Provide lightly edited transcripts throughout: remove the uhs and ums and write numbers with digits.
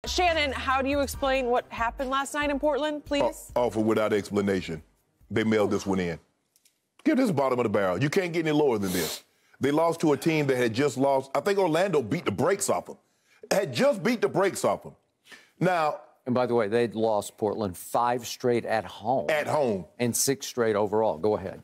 Shannon, how do you explain what happened last night in Portland, please? Offer without explanation. They mailed this one in. Give this bottom of the barrel. You can't get any lower than this. They lost to a team that had just lost. I think Orlando beat the brakes off them. Had just beat the brakes off them. Now. And by the way, they'd lost Portland 5 straight at home. At home. And 6 straight overall. Go ahead.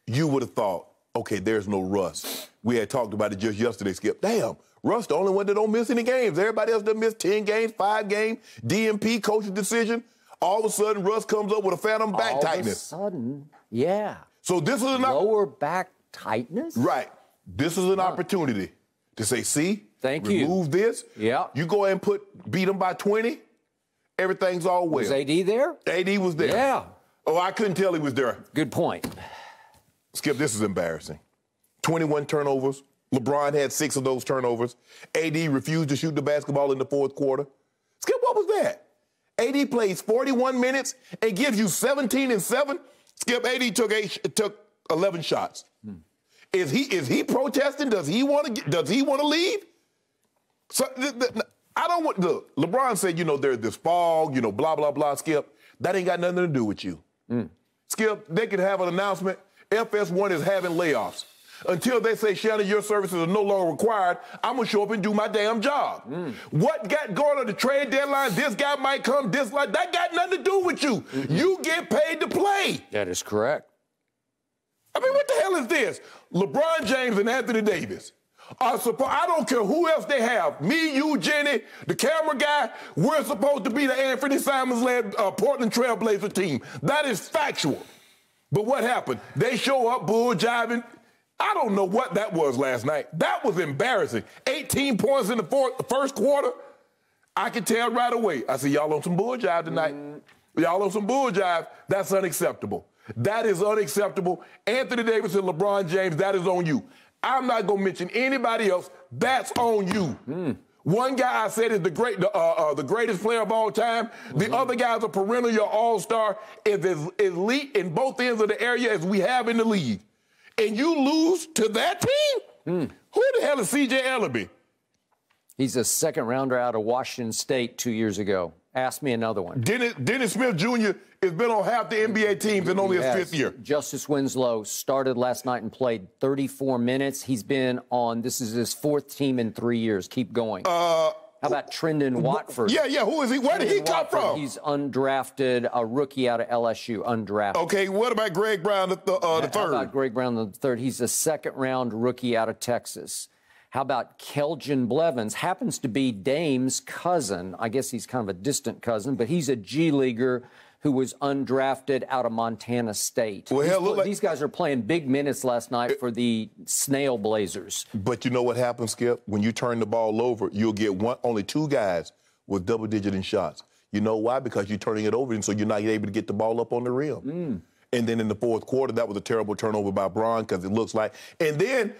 You would have thought, okay, there's no Russ. We had talked about it just yesterday, Skip. Damn, Russ the only one that don't miss any games. Everybody else done miss 10 games, 5 games, DMP, coach's decision. All of a sudden, Russ comes up with a phantom back tightness. All of a sudden, yeah. So this is an lower back tightness? Right. This is an opportunity to say, see, remove this. Yeah. You go ahead and beat them by 20. Everything's all well. Was AD there? AD was there. Yeah. Oh, I couldn't tell he was there. Good point. Skip, this is embarrassing. 21 turnovers. LeBron had 6 of those turnovers. AD refused to shoot the basketball in the fourth quarter. Skip, what was that? AD plays 41 minutes and gives you 17 and 7. Skip, AD took 11 shots. Is he protesting? Does he want to leave? So I don't want. Look, LeBron said, there's this fog, blah blah blah. Skip, that ain't got nothing to do with you. Skip, they could have an announcement. FS1 is having layoffs. Until they say, Shannon, your services are no longer required, I'm going to show up and do my damn job. What got going on the trade deadline? This guy might come, that got nothing to do with you. You get paid to play. That is correct. I mean, what the hell is this? LeBron James and Anthony Davis are supposed, I don't care who else they have, me, you, Jenny, the camera guy, we're supposed to be the Anthony Simons-led Portland Trailblazer team. That is factual. But what happened? They show up bull jiving. I don't know what that was last night. That was embarrassing. 18 points in the first quarter. I could tell right away. I said, y'all on some bull jive tonight. Y'all on some bull jive. That's unacceptable. That is unacceptable. Anthony Davis and LeBron James, that is on you. I'm not going to mention anybody else. That's on you. One guy I said is the greatest player of all time. The other guy's a perennial all-star, is as elite in both ends of the area as we have in the league. And you lose to that team? Who the hell is C.J. Ellaby? He's a second-rounder out of Washington State 2 years ago. Ask me another one. Dennis Smith Jr. has been on half the NBA teams in only his 5th year. Justice Winslow started last night and played 34 minutes. He's been on, this is his 4th team in 3 years. Keep going. How about Trendon Watford? Yeah, who is he? Where did he come from? He's undrafted, a rookie out of LSU, undrafted. Okay, what about Greg Brown the third? How about Greg Brown the third? He's a second-round rookie out of Texas. How about Keljin Blevins? Happens to be Dame's cousin. I guess he's kind of a distant cousin, but he's a G-leaguer who was undrafted out of Montana State. Well, these guys are playing big minutes last night for the Snail Blazers. But you know what happens, Skip? When you turn the ball over, you'll get only 2 guys with double-digit in shots. You know why? Because you're turning it over, and so you're not able to get the ball up on the rim. And then in the fourth quarter, that was a terrible turnover by Bron because it looks like. And then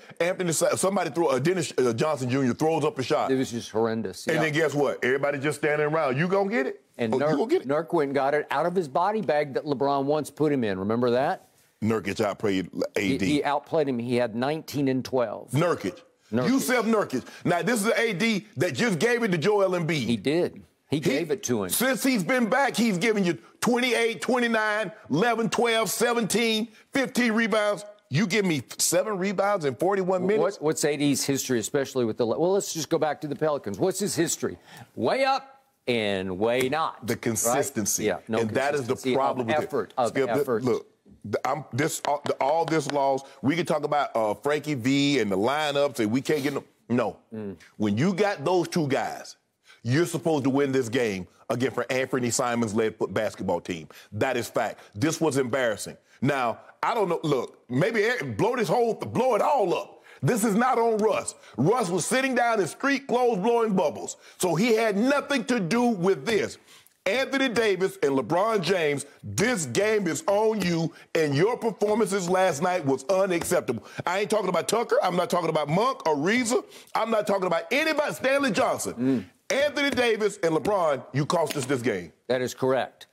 somebody Dennis Johnson Jr. throws up a shot. It was just horrendous. And then guess what? Everybody just standing around. You gonna get it? And Nurk went and got it out of his body bag that LeBron once put him in. Remember that? Nurkic outplayed AD. He outplayed him. He had 19 and 12. Nurkic. Yusef Nurkic. Now, this is the AD that just gave it to Joel Embiid. He did. He gave it to him. Since he's been back, he's given you 28, 29, 11, 12, 17, 15 rebounds. You give me 7 rebounds in 41 minutes? What's AD's history, especially with the... Well, let's just go back to the Pelicans. What's his history? Way up and way not. The consistency. Right? Yeah, and that is the problem with effort, it. Effort. Look, all this loss, we can talk about Frankie V and the lineups, and we can't get them. No. When you got those 2 guys, you're supposed to win this game again for Anthony Simons-led basketball team. That is fact. This was embarrassing. Now, I don't know. Look, maybe blow it all up. This is not on Russ. Russ was sitting down in street clothes blowing bubbles. So he had nothing to do with this. Anthony Davis and LeBron James, this game is on you, and your performances last night was unacceptable. I ain't talking about Tucker. I'm not talking about Monk or Reza. I'm not talking about anybody, Stanley Johnson. Anthony Davis and LeBron, you cost us this game. That is correct.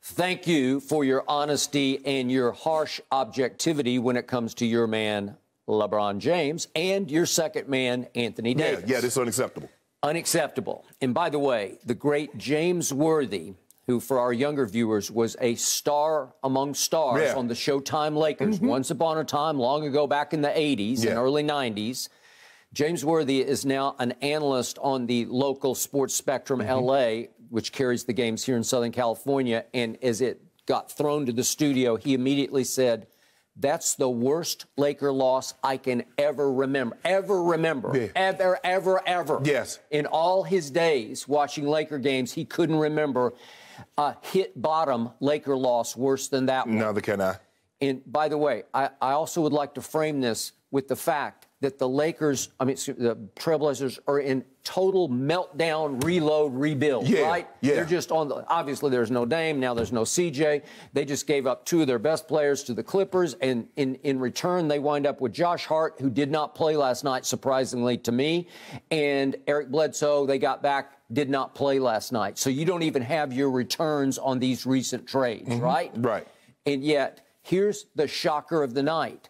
Thank you for your honesty and your harsh objectivity when it comes to your man, LeBron James, and your second man, Anthony Davis. Yeah, this is unacceptable. Unacceptable. And by the way, the great James Worthy, who for our younger viewers was a star among stars on the Showtime Lakers once upon a time, long ago back in the 80s and early 90s. James Worthy is now an analyst on the local Sports Spectrum LA, which carries the games here in Southern California. And as it got thrown to the studio, he immediately said, "That's the worst Laker loss I can ever remember. Ever. Yes. In all his days watching Laker games, he couldn't remember a hit bottom Laker loss worse than that one." Neither can I. And by the way, I also would like to frame this with the fact that the Lakers, the Trailblazers are in total meltdown, reload, rebuild, right? Yeah. They're just on the, obviously there's no Dame, now there's no CJ. They just gave up two of their best players to the Clippers, and in return, they wind up with Josh Hart, who did not play last night, surprisingly to me, and Eric Bledsoe, they got back, did not play last night. So you don't even have your returns on these recent trades, right? Right. And yet, here's the shocker of the night.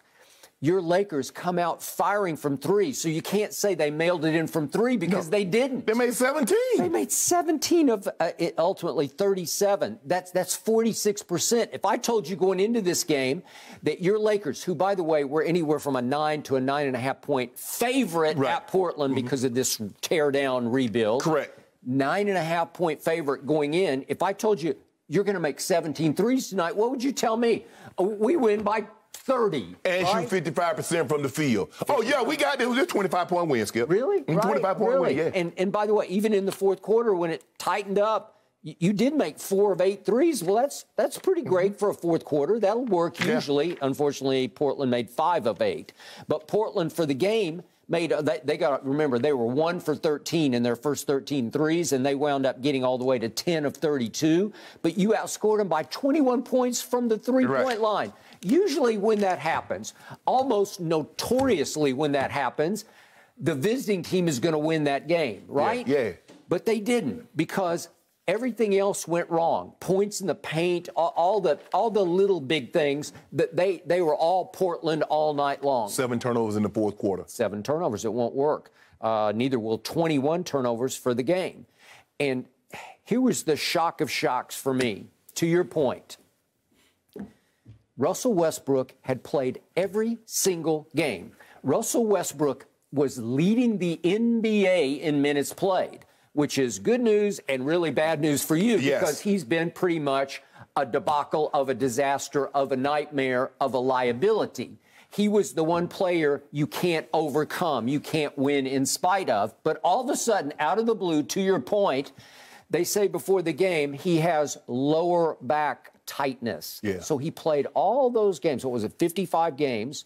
Your Lakers come out firing from three, so you can't say they mailed it in from three because they didn't. They made 17. They made 17 of ultimately 37. That's 46%. If I told you going into this game that your Lakers, who, by the way, were anywhere from a 9 to a 9.5 point favorite at Portland because of this tear-down rebuild. Correct. 9.5 point favorite going in. If I told you you're going to make 17 threes tonight, what would you tell me? We win by 30. And shoot 55% from the field. Oh, yeah, we got this 25-point win, Skip. Really? 25-point win, yeah. And by the way, even in the fourth quarter when it tightened up, you did make 4 of 8 threes. Well, that's pretty great for a fourth quarter. That'll work usually. Unfortunately, Portland made 5 of 8. But Portland, for the game, they got, remember, they were 1 for 13 in their first 13 threes, and they wound up getting all the way to 10 of 32. But you outscored them by 21 points from the three-point line. Usually when that happens, almost notoriously when that happens, the visiting team is going to win that game, right? Yeah. But they didn't, because everything else went wrong. Points in the paint, all the little big things, that they were all Portland all night long. 7 turnovers in the fourth quarter. 7 turnovers. It won't work. Neither will 21 turnovers for the game. And here was the shock of shocks for me. To your point, Russell Westbrook had played every single game. Russell Westbrook was leading the NBA in minutes played, which is good news and really bad news for you because he's been pretty much a debacle of a disaster, of a nightmare, of a liability. He was the one player you can't overcome, you can't win in spite of. But all of a sudden, out of the blue, to your point, they say before the game he has lower back tightness. So he played all those games. What was it, 55 games?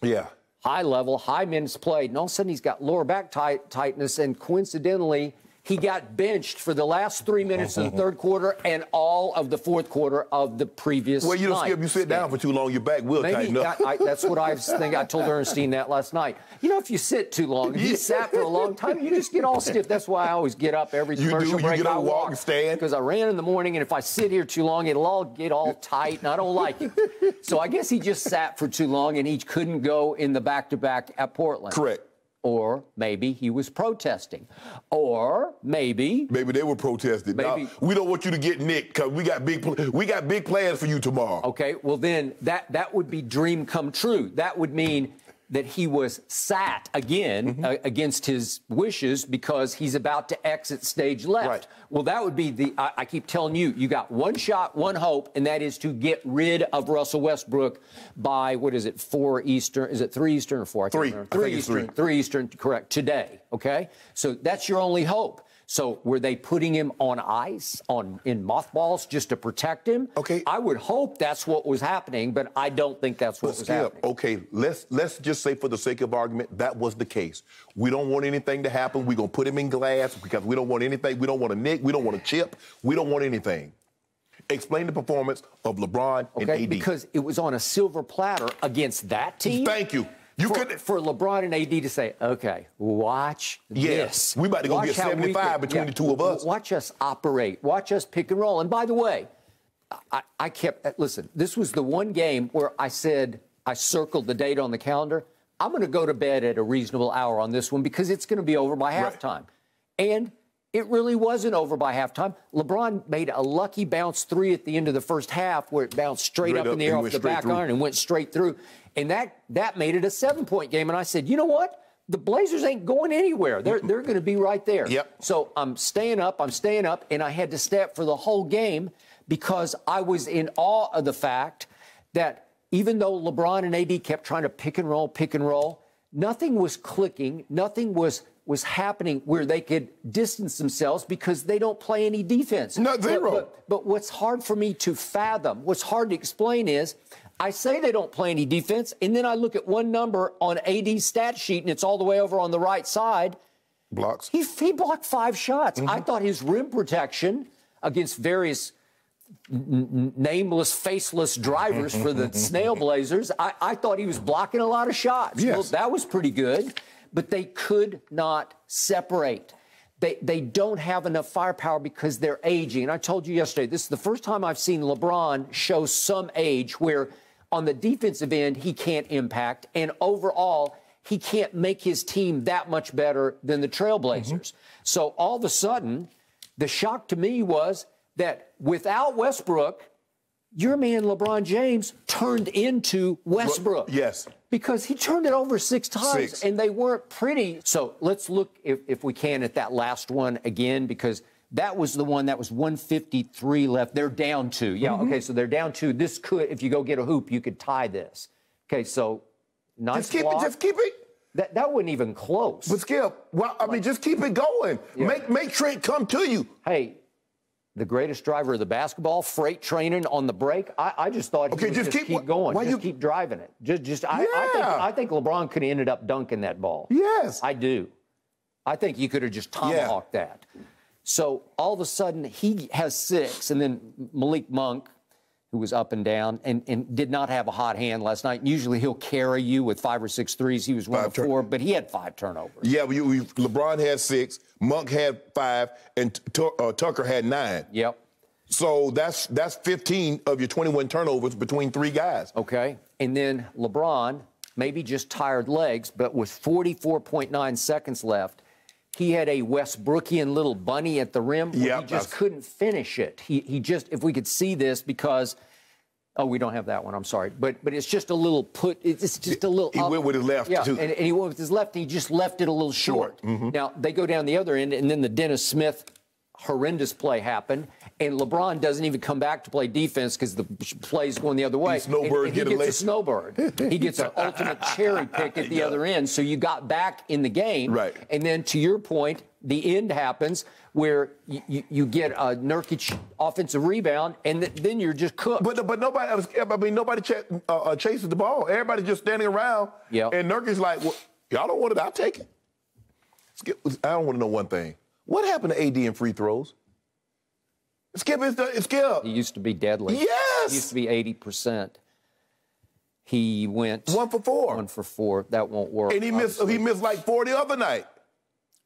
High level, high minutes played. And all of a sudden he's got lower back tightness. And coincidentally, he got benched for the last 3 minutes of the third quarter and all of the fourth quarter of the previous night. Well, you don't skip. You sit down for too long, your back will tighten up. That's what I think. I told Ernestine that last night. You know, if you sit too long, if you sat for a long time, you just get all stiff. That's why I always get up every commercial break. You get up, walk, and stand. Because I ran in the morning, and if I sit here too long, it'll all get all tight, and I don't like it. So I guess he just sat for too long, and he couldn't go in the back-to-back at Portland. Correct. Or maybe he was protesting. Or maybe they were protesting. Maybe, now, we don't want you to get nicked because we got big plans for you tomorrow. Okay, well then that would be dream come true. That would mean that he was sat again against his wishes because he's about to exit stage left. Well, that would be I keep telling you, you got one shot, one hope, and that is to get rid of Russell Westbrook by, what is it, 4 Eastern? Is it 3 Eastern or 4? 3. 3 Eastern. 3 Eastern, correct, today, okay? So that's your only hope. So were they putting him on ice, in mothballs, just to protect him? Okay. I would hope that's what was happening, but I don't think that's what was happening. Okay, let's just say for the sake of argument, that was the case. We don't want anything to happen. We're going to put him in glass because we don't want anything. We don't want a nick. We don't want a chip. We don't want anything. Explain the performance of LeBron and AD. Because it was on a silver platter against that team. Thank you. For LeBron and AD to say, okay, watch this. We about to go get 75 between the two of us. Watch us operate. Watch us pick and roll. And by the way, I kept, listen, this was the one game where I said, I circled the date on the calendar. I'm going to go to bed at a reasonable hour on this one because it's going to be over by halftime. And it really wasn't over by halftime. LeBron made a lucky bounce three at the end of the first half where it bounced straight up in the air off the back iron and went straight through. And that made it a 7-point game. And I said, you know what? The Blazers ain't going anywhere. They're going to be right there. Yep. So I'm staying up, and I had to stay up for the whole game because I was in awe of the fact that even though LeBron and AD kept trying to pick and roll, nothing was clicking, nothing was happening where they could distance themselves because they don't play any defense. Not zero. But what's hard for me to fathom, what's hard to explain is I say they don't play any defense, and then I look at one number on AD's stat sheet, and it's all the way over on the right side. Blocks. He blocked 5 shots. I thought his rim protection against various nameless, faceless drivers for the Snail Blazers, I thought he was blocking a lot of shots. Yes. Well, that was pretty good, but they could not separate. They don't have enough firepower because they're aging. And I told you yesterday, this is the first time I've seen LeBron show some age where on the defensive end, he can't impact, and overall, he can't make his team that much better than the Trailblazers. So all of a sudden, the shock to me was that without Westbrook, your man LeBron James turned into Westbrook. Yes. Because he turned it over 6 times, and they weren't pretty. So let's look, if we can, at that last one again, because that was the one that was 153 left. They're down 2. Yeah, okay, so they're down 2. This could, if you go get a hoop, you could tie this. Okay, so nice block. Just keep it. That wasn't even close. But Skip, well, I mean, just keep it going. Yeah. Make Trent come to you. Hey, the greatest driver of the basketball, freight training on the break. I just thought he would just keep going. Just keep driving it. I think LeBron could have ended up dunking that ball. Yes. I do. I think he could have just tomahawked that. So all of a sudden he has 6, and then Malik Monk, who was up and down and did not have a hot hand last night. Usually he'll carry you with 5 or 6 threes. He was 1 of 4, but he had 5 turnovers. Yeah, LeBron had 6, Monk had 5, and Tucker had 9. Yep. So that's 15 of your 21 turnovers between 3 guys. Okay. And then LeBron, maybe just tired legs, but with 44.9 seconds left, he had a Westbrookian little bunny at the rim where he just couldn't finish it. He just, if we could see this, because, oh, we don't have that one, I'm sorry. But it's just a little it's just a little He went with his left, too. And he went with his left, he just left it a little short. Now, they go down the other end, and then the Dennis Smith horrendous play happened, and LeBron doesn't even come back to play defense because the play's going the other way. Snowbird he gets a snowbird. He gets an ultimate cherry pick at the other end. So you got back in the game. Right. And then to your point, the end happens where you get a Nurkic offensive rebound, and then you're just cooked. But nobody chases the ball. Everybody's just standing around. Yeah. And Nurkic's like, well, y'all don't want it, I'll take it. Skip, I don't want to know one thing. What happened to AD in free throws? Skip, it's Skip. He used to be deadly. Yes. He used to be 80%. He went 1 for 4. 1 for 4. That won't work. And he missed like 4 the other night.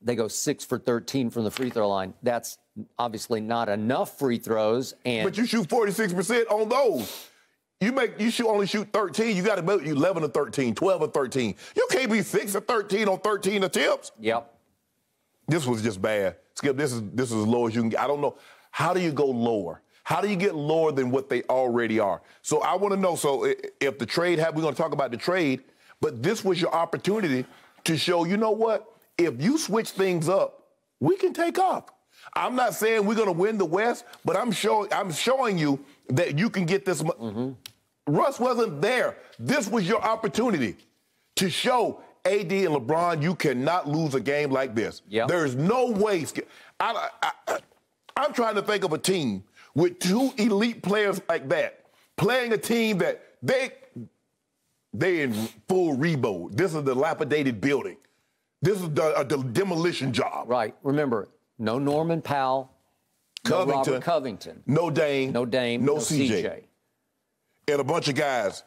They go 6 for 13 from the free throw line. That's obviously not enough free throws. But you shoot 46% on those. You only shoot 13. You got to be 11 or 13, 12 or 13. You can't be 6 or 13 on 13 attempts. Yep. This was just bad. Skip, this is as low as you can get. I don't know. How do you go lower? How do you get lower than what they already are? So I want to know, so if the trade happened, we're going to talk about the trade, but this was your opportunity to show, you know what? If you switch things up, we can take off. I'm not saying we're going to win the West, but I'm showing you that you can get this. Russ wasn't there. This was your opportunity to show AD and LeBron, you cannot lose a game like this. Yep. There's no way. I'm trying to think of a team with 2 elite players like that, playing a team that they in full rebuild. This is a dilapidated building. This is the demolition job. Right. Remember, no Norman Powell, no Robert Covington. No Dame. No Dame. No CJ. And a bunch of guys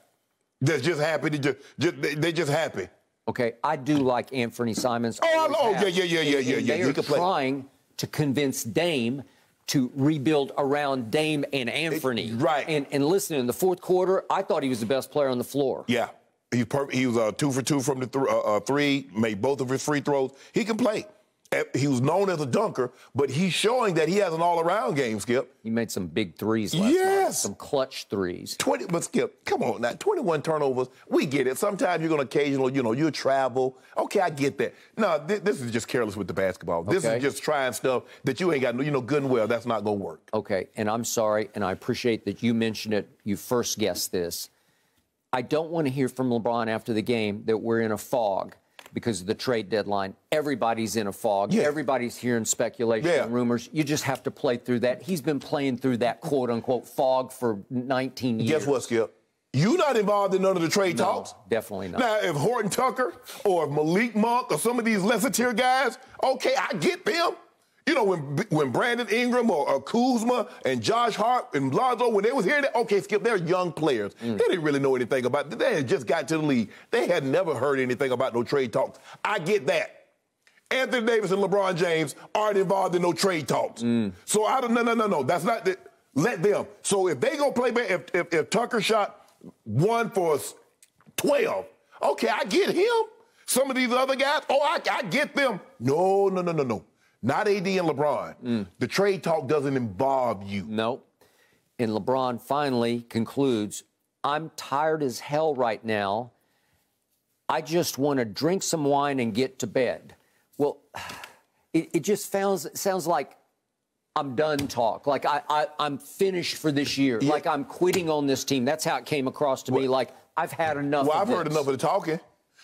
that's just happy they just happy. Okay, I do like Anthony Simons. Yeah. They are trying to convince Dame to rebuild around Dame and Anthony. Right. And listen, in the fourth quarter, I thought he was the best player on the floor. Yeah. He was 2 for 2 from the 3, made both of his free throws. He can play. He was known as a dunker, but he's showing that he has an all-around game, Skip. He made some big threes last night. Some clutch threes. But Skip, come on now, 21 turnovers. We get it. Sometimes you're going to occasionally, you travel. Okay, I get that. No, this is just careless with the basketball. This is just trying stuff that you ain't got, good and well, that's not going to work. Okay, and I'm sorry, and I appreciate that you mentioned it. You first guessed this. I don't want to hear from LeBron after the game that we're in a fog because of the trade deadline. Everybody's in a fog. Yeah. Everybody's hearing speculation and rumors. You just have to play through that. He's been playing through that quote-unquote fog for 19 years. Guess what, Skip? You're not involved in none of the trade talks. Definitely not. Now, if Horton Tucker or Malik Monk or some of these lesser-tier guys, okay, I get them. When Brandon Ingram or Kuzma and Josh Hart and Lonzo, when they was here, okay, Skip, they're young players. They didn't really know anything about it. They had just got to the league. They had never heard anything about no trade talks. I get that. Anthony Davis and LeBron James aren't involved in no trade talks. So no. That's not the, let them. So if they go play back, if Tucker shot 1 for 12, okay, I get him. Some of these other guys, I get them. No. Not AD and LeBron. The trade talk doesn't involve you. No. And LeBron finally concludes, I'm tired as hell right now. I just want to drink some wine and get to bed. Well, it just sounds like I'm done talk. Like I'm finished for this year. Yeah. Like I'm quitting on this team. That's how it came across to me. Like I've had enough Well, of I've heard enough of the talking.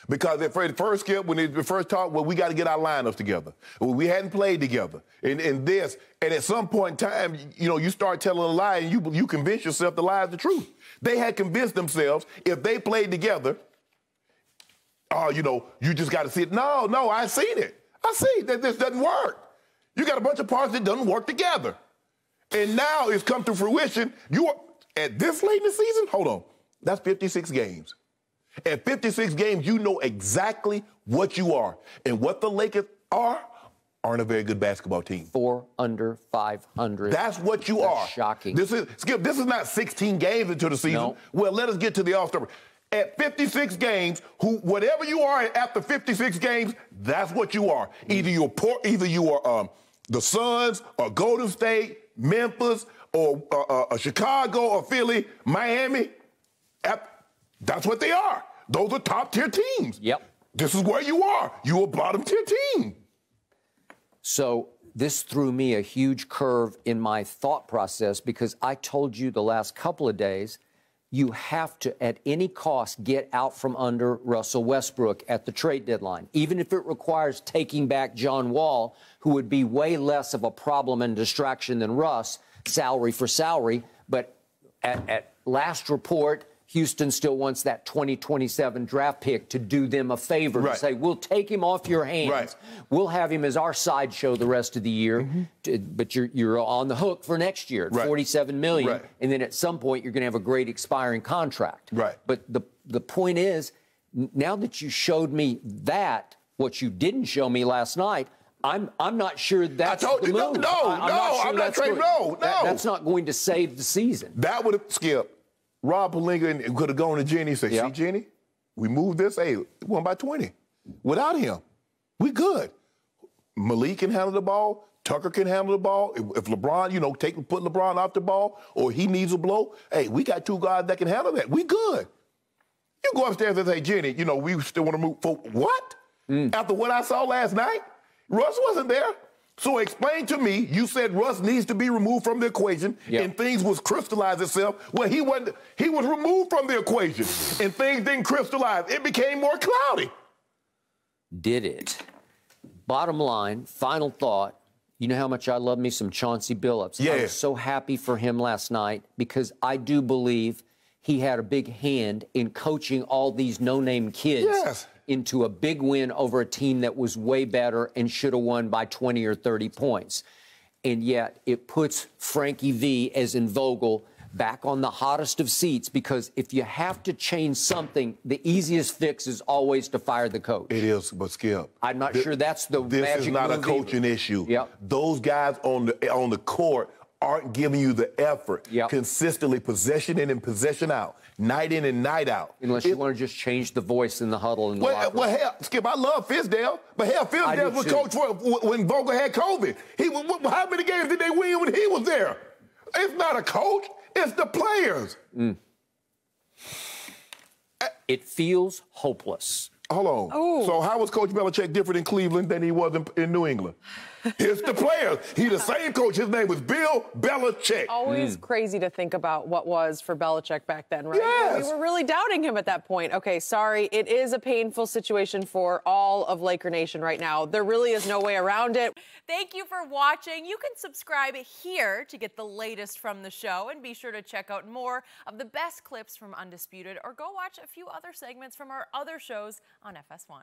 Because at first, Skip, when they first talked, we got to get our lineups together. We hadn't played together. And at some point in time, you start telling a lie and you convince yourself the lie is the truth. They had convinced themselves if they played together, you just got to see it. No, I seen it. I see that this doesn't work. You got a bunch of parts that doesn't work together. And now it's come to fruition. You are, at this late in the season, hold on, that's 56 games. At 56 games, you know exactly what you are. And what the Lakers aren't a very good basketball team. 4 under 500. That's what you are. Shocking. Skip, this is not 16 games into the season. No. Well, let us get to the All-Star. At 56 games, whatever you are after 56 games, that's what you are. Either you are the Suns or Golden State, Memphis or Chicago or Philly, Miami. That's what they are. Those are top-tier teams. Yep. This is where you are. You're a bottom-tier team. So this threw me a huge curve in my thought process because I told you the last couple of days you have to, at any cost, get out from under Russell Westbrook at the trade deadline, even if it requires taking back John Wall, who would be way less of a problem and distraction than Russ, salary for salary. But at last report, Houston still wants that 2027 draft pick to do them a favor, to say, we'll take him off your hands. Right. We'll have him as our sideshow the rest of the year, but you're on the hook for next year at $47 million. Right. And then at some point, you're going to have a great expiring contract. Right. But the point is, now that you showed me that, what you didn't show me last night, I'm not sure that's the move. I'm not trading. That's not going to save the season. That would have, Skip, Rob Pelinka could have gone to Jenny and said, see, Jenny, we moved this. Hey, we won by 20. Without him, we good. Malik can handle the ball. Tucker can handle the ball. If LeBron, put LeBron off the ball or he needs a blow, hey, we got 2 guys that can handle that. We good. You go upstairs and say, Jenny, we still want to move forward. What? After what I saw last night, Russ wasn't there. So explain to me, you said Russ needs to be removed from the equation and things was crystallized itself. Well, he was removed from the equation and things didn't crystallize. It became more cloudy. Did it? Bottom line, final thought, you know how much I love me some Chauncey Billups. Yeah. I was so happy for him last night because I do believe he had a big hand in coaching all these no-name kids into a big win over a team that was way better and should have won by 20 or 30 points. And yet it puts Frankie V, as in Vogel, back on the hottest of seats because if you have to change something, the easiest fix is always to fire the coach. It is, but Skip, I'm not sure that's the magic move. This is not a coaching issue. Yep. Those guys on the court aren't giving you the effort Yep. consistently, possession in and possession out, night in and night out. Unless you want to just change the voice in the huddle in the locker room. Well, hell, Skip, I love Fizdale, but hell, Fizdale was coach for when Vogel had COVID. How many games did they win when he was there? It's not a coach, it's the players. It feels hopeless. Hold on. Ooh. So how was Coach Belichick different in Cleveland than he was in New England? It's the players. He's the same coach. His name was Bill Belichick. Always crazy to think about what was for Belichick back then, right? Yes. We were really doubting him at that point. Okay, sorry. It is a painful situation for all of Laker Nation right now. There really is no way around it. Thank you for watching. You can subscribe here to get the latest from the show, and be sure to check out more of the best clips from Undisputed, or go watch a few other segments from our other shows on FS1.